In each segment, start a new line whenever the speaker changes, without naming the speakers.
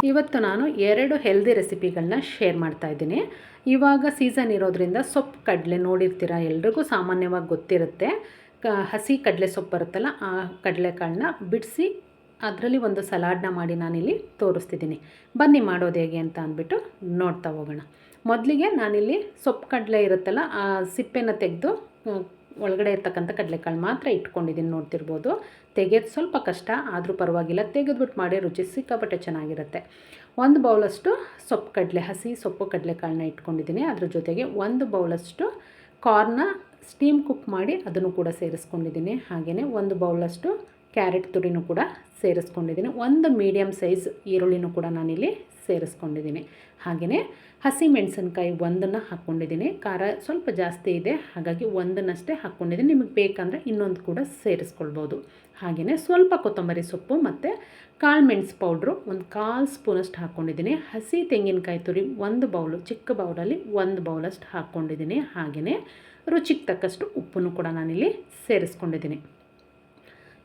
ಇವತ್ತು ನಾನು 2 healthy ರೆಸಿಪಿಗಳನ್ನ share ಮಾಡ್ತಾ ಇದ್ದೀನಿ. ಇವಾಗ ಸೀಸನ್ ಇರೋದ್ರಿಂದ ಸೊಪ್ಪು ಕಡಲೆ ನೋಡಿರ್ತೀರ, ಎಲ್ರಿಗೂ ಸಾಮಾನ್ಯವಾಗಿ ಗೊತ್ತಿರುತ್ತೆ. ಹಸಿ ಕಡಲೆ ಸೊಪ್ಪು ಬರುತ್ತಲ್ಲ, ಆ ಕಡಲೆಕಾಳನ್ನ ಬಿಡಿಸಿ ಅದರಲ್ಲಿ ಒಂದು ಸಲಾಡ್ನ ಮಾಡಿ ನಾನಿಲ್ಲಿ ತೋರಿಸ್ತಿದ್ದೀನಿ. ಬನ್ನಿ ಮಾಡೋದು ಹೇಗೆ ಅಂತ ಅಂದ್ಬಿಟ್ಟು ನೋಡ್ತಾ ಹೋಗೋಣ. ಮೊದಲಿಗೆ ನಾನಿಲ್ಲಿ ಸೊಪ್ಪು ಕಡಲೆ ಇರುತ್ತಲ್ಲ, ಆ ಸಿಪ್ಪೆನ ತೆಗೆದು ಒಳಗಡೆ ಇರ್ತಕ್ಕಂಥ ಕಡಲೆಕಾಳು ಮಾತ್ರ ಇಟ್ಕೊಂಡಿದ್ದೀನಿ. ನೋಡ್ತಿರ್ಬೋದು, ತೆಗೆಯೋದು ಸ್ವಲ್ಪ ಕಷ್ಟ, ಆದರೂ ಪರವಾಗಿಲ್ಲ, ತೆಗೆದ್ಬಿಟ್ಟು ಮಾಡಿ ರುಚಿ ಸಿಕ್ಕಾಪಟ್ಟೆ ಚೆನ್ನಾಗಿರುತ್ತೆ. 1 ಬೌಲಷ್ಟು ಸೊಪ್ಪು ಕಡಲೆ, ಹಸಿ ಸೊಪ್ಪು ಕಡಲೆಕಾಳನ್ನ ಇಟ್ಕೊಂಡಿದ್ದೀನಿ. ಅದ್ರ ಜೊತೆಗೆ 1 ಬೌಲಷ್ಟು ಕಾರ್ನ ಸ್ಟೀಮ್ ಕುಕ್ ಮಾಡಿ ಅದನ್ನು ಕೂಡ ಸೇರಿಸ್ಕೊಂಡಿದ್ದೀನಿ. ಹಾಗೆಯೇ 1 ಬೌಲಷ್ಟು ಕ್ಯಾರೆಟ್ ತುರಿನೂ ಕೂಡ ಸೇರಿಸ್ಕೊಂಡಿದ್ದೀನಿ. 1 ಮೀಡಿಯಮ್ ಸೈಜ್ ಈರುಳ್ಳಿನೂ ಕೂಡ ನಾನಿಲ್ಲಿ ಸೇರಿಸ್ಕೊಂಡಿದ್ದೀನಿ. ಹಾಗೆಯೇ ಹಸಿ ಮೆಣಸಿನ್ಕಾಯಿ 1ನ್ನು ಹಾಕ್ಕೊಂಡಿದ್ದೀನಿ. ಖಾರ ಸ್ವಲ್ಪ ಜಾಸ್ತಿ ಇದೆ, ಹಾಗಾಗಿ 1ಅನ್ನಷ್ಟೇ ಹಾಕ್ಕೊಂಡಿದ್ದೀನಿ. ನಿಮಗೆ ಬೇಕಂದರೆ ಇನ್ನೊಂದು ಕೂಡ ಸೇರಿಸ್ಕೊಳ್ಬೋದು. ಹಾಗೆಯೇ ಸ್ವಲ್ಪ ಕೊತ್ತಂಬರಿ ಸೊಪ್ಪು ಮತ್ತು ಕಾಳು ಮೆಣಸು ಪೌಡ್ರು 1/4 ಸ್ಪೂನಷ್ಟು ಹಾಕ್ಕೊಂಡಿದ್ದೀನಿ. ಹಸಿ ತೆಂಗಿನಕಾಯಿ ತುರಿ 1 ಬೌಲು, ಚಿಕ್ಕ ಬೌಲಲ್ಲಿ 1 ಬೌಲಷ್ಟು ಹಾಕ್ಕೊಂಡಿದ್ದೀನಿ. ಹಾಗೆಯೇ ರುಚಿಗೆ ತಕ್ಕಷ್ಟು ಉಪ್ಪನ್ನು ಕೂಡ ನಾನಿಲ್ಲಿ ಸೇರಿಸ್ಕೊಂಡಿದ್ದೀನಿ.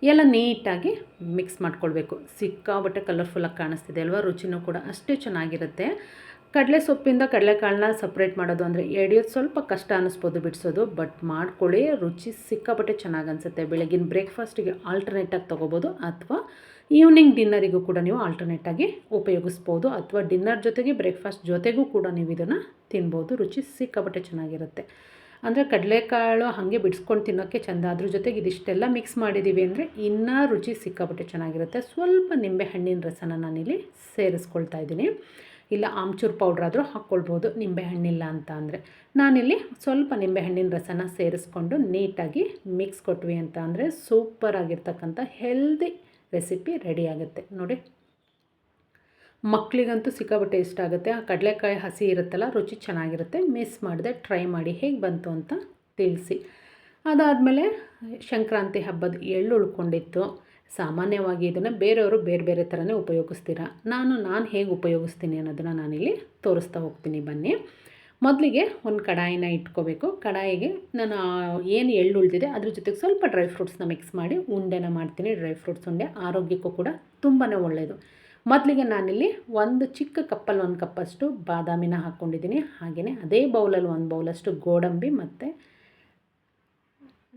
ಎಲ್ಲ ನೀಟಾಗಿ ಮಿಕ್ಸ್ ಮಾಡ್ಕೊಳ್ಬೇಕು. ಸಿಕ್ಕಾಬಟ್ಟೆ ಕಲರ್ಫುಲ್ಲಾಗಿ ಕಾಣಿಸ್ತಿದೆ ಅಲ್ವಾ, ರುಚಿನೂ ಕೂಡ ಅಷ್ಟೇ ಚೆನ್ನಾಗಿರುತ್ತೆ. ಕಡಲೆ ಸೊಪ್ಪಿಂದ ಕಡಲೆಕಾಳನ್ನ ಸಪ್ರೇಟ್ ಮಾಡೋದು ಅಂದರೆ ಎಡಿಯೋದು ಸ್ವಲ್ಪ ಕಷ್ಟ ಅನ್ನಿಸ್ಬೋದು, ಬಿಡಿಸೋದು. ಬಟ್ ಮಾಡ್ಕೊಳ್ಳಿ, ರುಚಿ ಸಿಕ್ಕಾಪಟ್ಟೆ ಚೆನ್ನಾಗಿ ಅನಿಸುತ್ತೆ. ಬೆಳಗಿನ ಬ್ರೇಕ್ಫಾಸ್ಟಿಗೆ ಆಲ್ಟರ್ನೇಟಾಗಿ ತೊಗೋಬೋದು, ಅಥವಾ ಈವ್ನಿಂಗ್ ಡಿನ್ನರಿಗೂ ಕೂಡ ನೀವು ಆಲ್ಟರ್ನೇಟಾಗಿ ಉಪಯೋಗಿಸ್ಬೋದು, ಅಥವಾ ಡಿನ್ನರ್ ಜೊತೆಗೆ ಬ್ರೇಕ್ಫಾಸ್ಟ್ ಜೊತೆಗೂ ಕೂಡ ನೀವು ಇದನ್ನು ತಿನ್ಬೋದು. ರುಚಿ ಸಿಕ್ಕಾಪಟ್ಟೆ ಚೆನ್ನಾಗಿರುತ್ತೆ. ಅಂದರೆ ಕಡಲೆಕಾಳು ಹಾಗೆ ಬಿಡಿಸ್ಕೊಂಡು ತಿನ್ನೋಕ್ಕೆ ಚೆಂದ, ಅದ್ರ ಜೊತೆಗೆ ಇದಿಷ್ಟೆಲ್ಲ ಮಿಕ್ಸ್ ಮಾಡಿದ್ದೀವಿ ಅಂದರೆ ಇನ್ನೂ ರುಚಿ ಸಿಕ್ಕಾಪಟ್ಟೆ ಚೆನ್ನಾಗಿರುತ್ತೆ. ಸ್ವಲ್ಪ ನಿಂಬೆಹಣ್ಣಿನ ರಸನ ನಾನಿಲ್ಲಿ ಸೇರಿಸ್ಕೊಳ್ತಾ ಇದ್ದೀನಿ. ಇಲ್ಲ ಆಮ್ಚೂರು ಪೌಡ್ರ್ ಆದರೂ ಹಾಕ್ಕೊಳ್ಬೋದು, ನಿಂಬೆಹಣ್ಣಿಲ್ಲ ಅಂತ ಅಂದರೆ. ನಾನಿಲ್ಲಿ ಸ್ವಲ್ಪ ನಿಂಬೆಹಣ್ಣಿನ ರಸನ ಸೇರಿಸ್ಕೊಂಡು ನೀಟಾಗಿ ಮಿಕ್ಸ್ ಕೊಟ್ವಿ ಅಂತ ಅಂದರೆ ಸೂಪರಾಗಿರ್ತಕ್ಕಂಥ ಹೆಲ್ದಿ ರೆಸಿಪಿ ರೆಡಿ ಆಗುತ್ತೆ ನೋಡಿ. ಮಕ್ಕಳಿಗಂತೂ ಸಿಕ್ಕಾಪಟ್ಟೆ ಇಷ್ಟ ಆಗುತ್ತೆ. ಆ ಕಡಲೆಕಾಯಿ ಹಸಿ ಇರುತ್ತಲ್ಲ, ರುಚಿ ಚೆನ್ನಾಗಿರುತ್ತೆ. ಮಿಸ್ ಮಾಡಿದೆ, ಟ್ರೈ ಮಾಡಿ ಹೇಗೆ ಬಂತು ಅಂತ ತಿಳಿಸಿ. ಅದಾದಮೇಲೆ ಸಂಕ್ರಾಂತಿ ಹಬ್ಬದ ಎಳ್ಳು ಉಳ್ಕೊಂಡಿತ್ತು. ಸಾಮಾನ್ಯವಾಗಿ ಇದನ್ನು ಬೇರೆಯವರು ಬೇರೆ ಬೇರೆ ಥರನೇ ಉಪಯೋಗಿಸ್ತೀರ. ನಾನು ಹೇಗೆ ಉಪಯೋಗಿಸ್ತೀನಿ ಅನ್ನೋದನ್ನು ನಾನಿಲ್ಲಿ ತೋರಿಸ್ತಾ ಹೋಗ್ತೀನಿ ಬನ್ನಿ. ಮೊದಲಿಗೆ ಒಂದು ಕಡಾಯಿನ ಇಟ್ಕೋಬೇಕು. ಕಡಾಯಿಗೆ ನಾನು ಏನು ಎಳ್ಳು ಉಳಿದಿದೆ ಅದ್ರ ಜೊತೆಗೆ ಸ್ವಲ್ಪ ಡ್ರೈ ಫ್ರೂಟ್ಸ್ನ ಮಿಕ್ಸ್ ಮಾಡಿ ಉಂಡೆನ ಮಾಡ್ತೀನಿ. ಡ್ರೈ ಫ್ರೂಟ್ಸ್ ಉಂಡೆ ಆರೋಗ್ಯಕ್ಕೂ ಕೂಡ ತುಂಬಾ ಒಳ್ಳೆಯದು. ಮೊದಲಿಗೆ ನಾನಿಲ್ಲಿ ಒಂದು ಚಿಕ್ಕ ಕಪ್ಪಲ್ಲಿ 1 ಕಪ್ಪಷ್ಟು ಬಾದಾಮಿನ ಹಾಕ್ಕೊಂಡಿದ್ದೀನಿ. ಹಾಗೆಯೇ ಅದೇ ಬೌಲಲ್ಲಿ 1 ಬೌಲಷ್ಟು ಗೋಡಂಬಿ ಮತ್ತು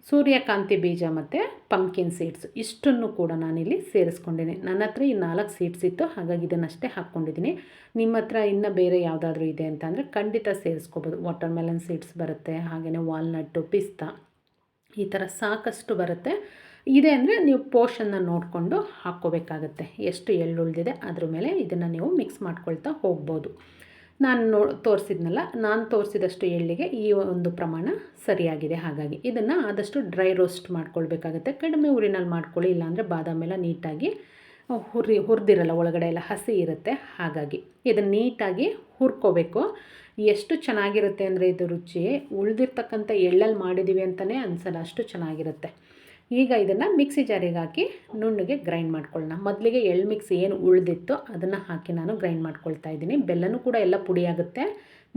ಸೂರ್ಯಕಾಂತಿ ಬೀಜ ಮತ್ತು ಪಂಪ್ಕಿನ್ ಸೀಡ್ಸ್ ಇಷ್ಟನ್ನು ಕೂಡ ನಾನಿಲ್ಲಿ ಸೇರಿಸ್ಕೊಂಡಿದ್ದೀನಿ. ನನ್ನ ಹತ್ರ ಈ 4 ಸೀಡ್ಸ್ ಇತ್ತು, ಹಾಗಾಗಿ ಇದನ್ನಷ್ಟೇ ಹಾಕ್ಕೊಂಡಿದ್ದೀನಿ. ನಿಮ್ಮ ಹತ್ರ ಇನ್ನೂ ಬೇರೆ ಯಾವುದಾದ್ರೂ ಇದೆ ಅಂತಂದರೆ ಖಂಡಿತ ಸೇರಿಸ್ಕೋಬೋದು. ವಾಟರ್ ಮೆಲನ್ ಸೀಡ್ಸ್ ಬರುತ್ತೆ, ಹಾಗೆಯೇ ವಾಲ್ನಟ್ಟು, ಪಿಸ್ತಾ, ಈ ಥರ ಸಾಕಷ್ಟು ಬರುತ್ತೆ. ಇದೆ ಅಂದರೆ ನೀವು ಪೋರ್ಷನ್ನ ನೋಡಿಕೊಂಡು ಹಾಕ್ಕೋಬೇಕಾಗತ್ತೆ. ಎಷ್ಟು ಎಳ್ಳು ಉಳಿದಿದೆ ಅದ್ರ ಮೇಲೆ ಇದನ್ನು ನೀವು ಮಿಕ್ಸ್ ಮಾಡ್ಕೊಳ್ತಾ ಹೋಗ್ಬೋದು. ನಾನು ತೋರಿಸಿದ್ನಲ್ಲ, ನಾನು ತೋರಿಸಿದಷ್ಟು ಎಳ್ಳಿಗೆ ಈ ಒಂದು ಪ್ರಮಾಣ ಸರಿಯಾಗಿದೆ. ಹಾಗಾಗಿ ಇದನ್ನು ಆದಷ್ಟು ಡ್ರೈ ರೋಸ್ಟ್ ಮಾಡ್ಕೊಳ್ಬೇಕಾಗತ್ತೆ. ಕಡಿಮೆ ಉರಿನಲ್ಲಿ ಮಾಡ್ಕೊಳ್ಳಿ, ಇಲ್ಲಾಂದರೆ ಬಾದಾಮೆಲ್ಲ ನೀಟಾಗಿ ಹುರಿದಿರಲ್ಲ, ಒಳಗಡೆ ಎಲ್ಲ ಹಸಿ ಇರುತ್ತೆ. ಹಾಗಾಗಿ ಇದನ್ನು ನೀಟಾಗಿ ಹುರ್ಕೋಬೇಕು. ಎಷ್ಟು ಚೆನ್ನಾಗಿರುತ್ತೆ ಅಂದರೆ ಇದು ರುಚಿ ಉಳಿದಿರ್ತಕ್ಕಂಥ ಎಳ್ಳಲ್ಲಿ ಮಾಡಿದ್ದೀವಿ ಅಂತಲೇ ಅನಿಸಲ್ಲ, ಅಷ್ಟು ಚೆನ್ನಾಗಿರುತ್ತೆ. ಈಗ ಇದನ್ನು ಮಿಕ್ಸಿ ಜಾರಿಗೆ ಹಾಕಿ ನುಣ್ಣಗೆ ಗ್ರೈಂಡ್ ಮಾಡ್ಕೊಳ್ಳೋಣ. ಮೊದಲಿಗೆ ಎಳ್ಳು ಮಿಕ್ಸ್ ಏನು ಉಳಿದಿತ್ತು ಅದನ್ನು ಹಾಕಿ ನಾನು ಗ್ರೈಂಡ್ ಮಾಡ್ಕೊಳ್ತಾ ಇದ್ದೀನಿ. ಬೆಲ್ಲನೂ ಕೂಡ ಎಲ್ಲ ಪುಡಿ ಆಗುತ್ತೆ,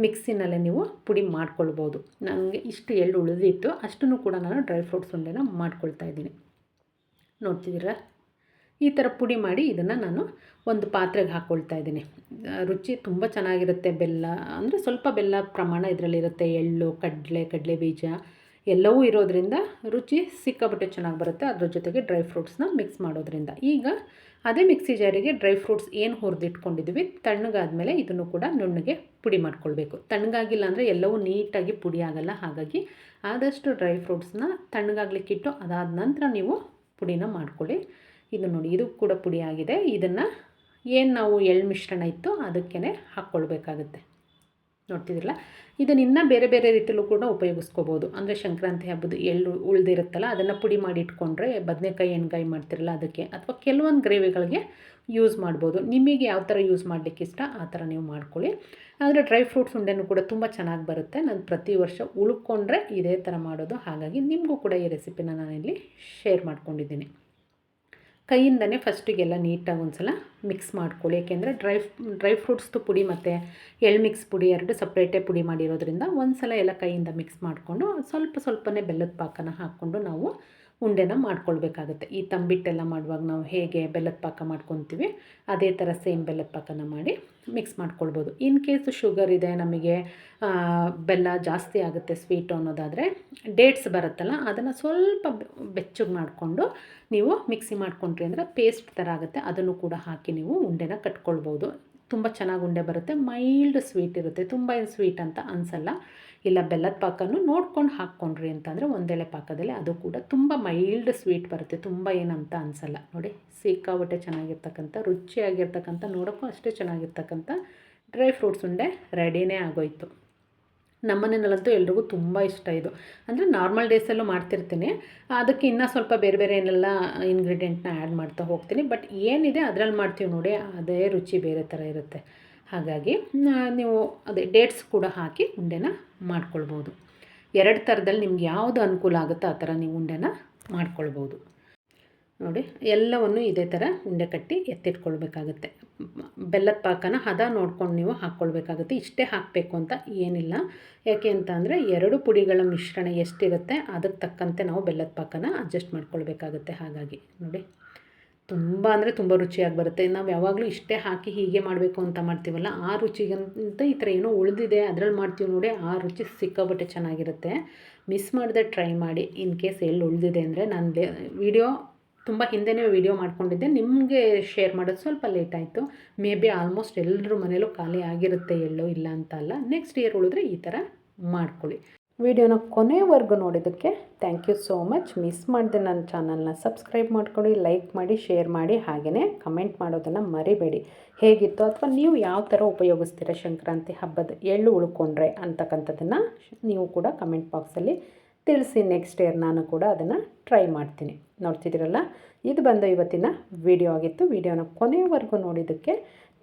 ಮಿಕ್ಸಿನಲ್ಲೇ ನೀವು ಪುಡಿ ಮಾಡ್ಕೊಳ್ಬೋದು. ನನಗೆ ಇಷ್ಟು ಎಳ್ಳು ಉಳಿದಿತ್ತು, ಅಷ್ಟನ್ನು ಕೂಡ ನಾನು ಡ್ರೈ ಫ್ರೂಟ್ಸ್ ಉಂಡೆನ ಮಾಡ್ಕೊಳ್ತಾ ಇದ್ದೀನಿ. ನೋಡ್ತಿದ್ದೀರಾ, ಈ ಥರ ಪುಡಿ ಮಾಡಿ ಇದನ್ನು ನಾನು ಒಂದು ಪಾತ್ರೆಗೆ ಹಾಕ್ಕೊಳ್ತಾ ಇದ್ದೀನಿ. ರುಚಿ ತುಂಬ ಚೆನ್ನಾಗಿರುತ್ತೆ. ಬೆಲ್ಲ ಅಂದರೆ ಸ್ವಲ್ಪ ಬೆಲ್ಲ ಪ್ರಮಾಣ ಇದರಲ್ಲಿರುತ್ತೆ. ಎಳ್ಳು, ಕಡಲೆ ಬೀಜ ಎಲ್ಲವೂ ಇರೋದ್ರಿಂದ ರುಚಿ ಸಿಕ್ಕಾಪಟ್ಟೆ ಚೆನ್ನಾಗಿ ಬರುತ್ತೆ. ಅದ್ರ ಜೊತೆಗೆ ಡ್ರೈ ಫ್ರೂಟ್ಸ್ನ ಮಿಕ್ಸ್ ಮಾಡೋದ್ರಿಂದ. ಈಗ ಅದೇ ಮಿಕ್ಸಿ ಜಾರಿಗೆ ಡ್ರೈ ಫ್ರೂಟ್ಸ್ ಏನು ಹುರಿದಿಟ್ಕೊಂಡಿದ್ವಿ, ತಣ್ಣಗಾದ್ಮೇಲೆ ಇದನ್ನು ಕೂಡ ನುಣ್ಣಗೆ ಪುಡಿ ಮಾಡ್ಕೊಳ್ಬೇಕು. ತಣ್ಣಗಾಗಿಲ್ಲ ಅಂದರೆ ಎಲ್ಲವೂ ನೀಟಾಗಿ ಪುಡಿ ಆಗಲ್ಲ. ಹಾಗಾಗಿ ಆದಷ್ಟು ಡ್ರೈ ಫ್ರೂಟ್ಸ್ನ ತಣ್ಣಗಾಗ್ಲಿಕ್ಕಿಟ್ಟು ಅದಾದ ನಂತರ ನೀವು ಪುಡಿನ ಮಾಡ್ಕೊಳ್ಳಿ. ಇದು ನೋಡಿ, ಇದು ಕೂಡ ಪುಡಿ ಆಗಿದೆ. ಇದನ್ನು ಏನು ನಾವು ಎಳ್ಳು ಮಿಶ್ರಣ ಇತ್ತು ಅದಕ್ಕೇ ಹಾಕ್ಕೊಳ್ಬೇಕಾಗುತ್ತೆ. ನೋಡ್ತಿದ್ರಲ್ಲ, ಇದನ್ನು ಇನ್ನೂ ಬೇರೆ ಬೇರೆ ರೀತಿಯಲ್ಲೂ ಕೂಡ ಉಪಯೋಗಿಸ್ಕೋಬೋದು. ಅಂದರೆ ಸಂಕ್ರಾಂತಿ ಹಬ್ಬದ ಎಳ್ಳು ಉಳಿದಿರುತ್ತಲ್ಲ, ಅದನ್ನು ಪುಡಿ ಮಾಡಿ ಇಟ್ಕೊಂಡ್ರೆ ಬದನೆಕಾಯಿ ಎಣ್ಗಾಯಿ ಮಾಡ್ತಿರಲ್ಲ ಅದಕ್ಕೆ, ಅಥವಾ ಕೆಲವೊಂದು ಗ್ರೇವಿಗಳಿಗೆ ಯೂಸ್ ಮಾಡ್ಬೋದು. ನಿಮಗೆ ಯಾವ ಥರ ಯೂಸ್ ಮಾಡಲಿಕ್ಕೆ ಇಷ್ಟ ಆ ಥರ ನೀವು ಮಾಡ್ಕೊಳ್ಳಿ. ಆದರೆ ಡ್ರೈ ಫ್ರೂಟ್ಸ್ ಉಂಡೆನೂ ಕೂಡ ತುಂಬ ಚೆನ್ನಾಗಿ ಬರುತ್ತೆ. ನಾನು ಪ್ರತಿ ವರ್ಷ ಉಳ್ಕೊಂಡ್ರೆ ಇದೇ ಥರ ಮಾಡೋದು. ಹಾಗಾಗಿ ನಿಮಗೂ ಕೂಡ ಈ ರೆಸಿಪಿನ ನಾನಿಲ್ಲಿ ಶೇರ್ ಮಾಡ್ಕೊಂಡಿದ್ದೀನಿ. ಕೈಯಿಂದನೇ ಫಸ್ಟಿಗೆಲ್ಲ ನೀಟಾಗಿ ಒಂದು ಸಲ ಮಿಕ್ಸ್ ಮಾಡ್ಕೊಳ್ಳಿ. ಏಕೆಂದರೆ ಡ್ರೈ ಫ್ರೂಟ್ಸ್ದು ಪುಡಿ ಮತ್ತು ಎಳ್ಳು ಮಿಕ್ಸ್ ಪುಡಿ 2 ಸಪ್ರೇಟೇ ಪುಡಿ ಮಾಡಿರೋದ್ರಿಂದ ಒಂದು ಸಲ ಎಲ್ಲ ಕೈಯಿಂದ ಮಿಕ್ಸ್ ಮಾಡಿಕೊಂಡು ಸ್ವಲ್ಪನೇ ಬೆಲ್ಲದ ಪಾಕನ ಹಾಕ್ಕೊಂಡು ನಾವು ಉಂಡೆನ ಮಾಡ್ಕೊಳ್ಬೇಕಾಗುತ್ತೆ. ಈ ತಂಬಿಟ್ಟೆಲ್ಲ ಮಾಡುವಾಗ ನಾವು ಹೇಗೆ ಬೆಲ್ಲದ ಪಾಕ ಮಾಡ್ಕೊತೀವಿ ಅದೇ ಥರ ಸೇಮ್ ಬೆಲ್ಲದ ಪಾಕನ ಮಾಡಿ ಮಿಕ್ಸ್ ಮಾಡ್ಕೊಳ್ಬೋದು. ಇನ್ ಕೇಸ್ ಶುಗರ್ ಇದೆ, ನಮಗೆ ಬೆಲ್ಲ ಜಾಸ್ತಿ ಆಗುತ್ತೆ ಸ್ವೀಟು ಅನ್ನೋದಾದರೆ ಡೇಟ್ಸ್ ಬರುತ್ತಲ್ಲ ಅದನ್ನು ಸ್ವಲ್ಪ ಬೆಚ್ಚಗೆ ಮಾಡಿಕೊಂಡು ನೀವು ಮಿಕ್ಸಿ ಮಾಡ್ಕೊಂಡ್ರಿ ಅಂದರೆ ಪೇಸ್ಟ್ ಥರ ಆಗುತ್ತೆ. ಅದನ್ನು ಕೂಡ ಹಾಕಿ ನೀವು ಉಂಡೆನ ಕಟ್ಕೊಳ್ಬೋದು. ತುಂಬ ಚೆನ್ನಾಗಿ ಉಂಡೆ ಬರುತ್ತೆ. ಮೈಲ್ಡ್ ಸ್ವೀಟ್ ಇರುತ್ತೆ, ತುಂಬ ಏನು ಸ್ವೀಟ್ ಅಂತ ಅನಿಸಲ್ಲ. ಇಲ್ಲ ಬೆಲ್ಲದ ಪಾಕನೂ ನೋಡ್ಕೊಂಡು ಹಾಕ್ಕೊಂಡ್ರಿ ಅಂತಂದರೆ ಒಂದೆಳೆ ಪಾಕದಲ್ಲಿ ಅದು ಕೂಡ ತುಂಬ ಮೈಲ್ಡ್ ಸ್ವೀಟ್ ಬರುತ್ತೆ, ತುಂಬ ಏನಂತ ಅನಿಸಲ್ಲ. ನೋಡಿ ಸಿಕ್ಕಾಬಟ್ಟೆ ಚೆನ್ನಾಗಿರ್ತಕ್ಕಂಥ ರುಚಿಯಾಗಿರ್ತಕ್ಕಂಥ ನೋಡೋಕ್ಕೂ ಅಷ್ಟೇ ಚೆನ್ನಾಗಿರ್ತಕ್ಕಂಥ ಡ್ರೈ ಫ್ರೂಟ್ಸ್ ಉಂಡೆ ರೆಡಿನೇ ಆಗೋಯ್ತು. ನಮ್ಮನೆಯಲ್ಲಂತೂ ಎಲ್ರಿಗೂ ತುಂಬ ಇಷ್ಟ ಇದು. ಅಂದರೆ ನಾರ್ಮಲ್ ಡೇಸಲ್ಲೂ ಮಾಡ್ತಿರ್ತೀನಿ, ಅದಕ್ಕೆ ಇನ್ನೂ ಸ್ವಲ್ಪ ಬೇರೆ ಬೇರೆ ಏನೆಲ್ಲ ಇಂಗ್ರೀಡಿಯೆಂಟ್ನ ಆ್ಯಡ್ ಮಾಡ್ತಾ ಹೋಗ್ತೀನಿ. ಬಟ್ ಏನಿದೆ ಅದರಲ್ಲಿ ಮಾಡ್ತೀವಿ ನೋಡಿ, ಅದೇ ರುಚಿ ಬೇರೆ ಥರ ಇರುತ್ತೆ. ಹಾಗಾಗಿ ನೀವು ಅದೇ ಡೇಟ್ಸ್ ಕೂಡ ಹಾಕಿ ಉಂಡೆನ ಮಾಡ್ಕೊಳ್ಬೋದು. 2 ಥರದಲ್ಲಿ ನಿಮ್ಗೆ ಯಾವುದು ಅನುಕೂಲ ಆಗುತ್ತೋ ಆ ಥರ ನೀವು ಉಂಡೆನ ಮಾಡ್ಕೊಳ್ಬೋದು. ನೋಡಿ ಎಲ್ಲವನ್ನು ಇದೇ ಥರ ಉಂಡೆ ಕಟ್ಟಿ ಎತ್ತಿಟ್ಕೊಳ್ಬೇಕಾಗುತ್ತೆ. ಬೆಲ್ಲದ ಪಾಕನ ಹದ ನೋಡ್ಕೊಂಡು ನೀವು ಹಾಕ್ಕೊಳ್ಬೇಕಾಗುತ್ತೆ. ಇಷ್ಟೇ ಹಾಕಬೇಕು ಅಂತ ಏನಿಲ್ಲ. ಯಾಕೆ ಅಂತ ಅಂದರೆ 2 ಪುಡಿಗಳ ಮಿಶ್ರಣ ಎಷ್ಟಿರುತ್ತೆ ಅದಕ್ಕೆ ತಕ್ಕಂತೆ ನಾವು ಬೆಲ್ಲದ ಪಾಕನ ಅಡ್ಜಸ್ಟ್ ಮಾಡ್ಕೊಳ್ಬೇಕಾಗುತ್ತೆ. ಹಾಗಾಗಿ ನೋಡಿ ತುಂಬ ಅಂದರೆ ತುಂಬ ರುಚಿಯಾಗಿ ಬರುತ್ತೆ. ನಾವು ಯಾವಾಗಲೂ ಇಷ್ಟೇ ಹಾಕಿ ಹೀಗೆ ಮಾಡಬೇಕು ಅಂತ ಮಾಡ್ತೀವಲ್ಲ, ಆ ರುಚಿಗಂತ ಈ ಥರ ಏನೋ ಉಳಿದಿದೆ ಅದರಲ್ಲಿ ಮಾಡ್ತೀವಿ ನೋಡಿ, ಆ ರುಚಿ ಸಿಕ್ಕಾಬಟ್ಟೆ ಚೆನ್ನಾಗಿರುತ್ತೆ. ಮಿಸ್ ಮಾಡದೆ ಟ್ರೈ ಮಾಡಿ. ಇನ್ ಕೇಸ್ ಎಲ್ಲಿ ಉಳಿದಿದೆ ಅಂದರೆ ನಾನು ವಿಡಿಯೋ ತುಂಬ ಹಿಂದೆನೇ ವಿಡಿಯೋ ಮಾಡ್ಕೊಂಡಿದ್ದೆ, ನಿಮಗೆ ಶೇರ್ ಮಾಡೋದು ಸ್ವಲ್ಪ ಲೇಟ್ ಆಯಿತು. ಮೇ ಬಿ ಆಲ್ಮೋಸ್ಟ್ ಎಲ್ಲರ ಮನೇಲೂ ಖಾಲಿ ಆಗಿರುತ್ತೆ ಎಳ್ಳು, ಇಲ್ಲ ಅಂತ ಅಲ್ಲ. ನೆಕ್ಸ್ಟ್ ಇಯರ್ ಉಳಿದ್ರೆ ಈ ಥರ ಮಾಡ್ಕೊಳ್ಳಿ. ವಿಡಿಯೋನ ಕೊನೆವರೆಗೂ ನೋಡಿದ್ದಕ್ಕೆ thank you so much. Miss ಮಾಡಿದೆ ನನ್ನ ಚಾನಲ್ನ ಸಬ್ಸ್ಕ್ರೈಬ್ ಮಾಡ್ಕೊಳ್ಳಿ, ಲೈಕ್ ಮಾಡಿ, ಶೇರ್ ಮಾಡಿ, ಹಾಗೆಯೇ ಕಮೆಂಟ್ ಮಾಡೋದನ್ನು ಮರಿಬೇಡಿ. ಹೇಗಿತ್ತು ಅಥವಾ ನೀವು ಯಾವ ಥರ ಉಪಯೋಗಿಸ್ತೀರ ಸಂಕ್ರಾಂತಿ ಹಬ್ಬದ ಎಳ್ಳು ಉಳ್ಕೊಂಡ್ರೆ ಅಂತಕ್ಕಂಥದ್ದನ್ನು ನೀವು ಕೂಡ ಕಮೆಂಟ್ ಬಾಕ್ಸಲ್ಲಿ ತಿಳಿಸಿ. ನೆಕ್ಸ್ಟ್ ಇಯರ್ ನಾನು ಕೂಡ ಅದನ್ನು ಟ್ರೈ ಮಾಡ್ತೀನಿ. ನೋಡ್ತಿದ್ದೀರಲ್ಲ, ಇದು ಬಂದು ಇವತ್ತಿನ ವಿಡಿಯೋ ಆಗಿತ್ತು. ವಿಡಿಯೋನ ಕೊನೆಯವರೆಗೂ ನೋಡಿದ್ದಕ್ಕೆ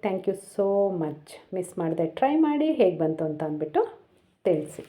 thank you so much. Miss ಮಾಡಿದೆ ಟ್ರೈ ಮಾಡಿ ಹೇಗೆ ಬಂತು ಅಂತ ಅಂದ್ಬಿಟ್ಟು ತಿಳಿಸಿ.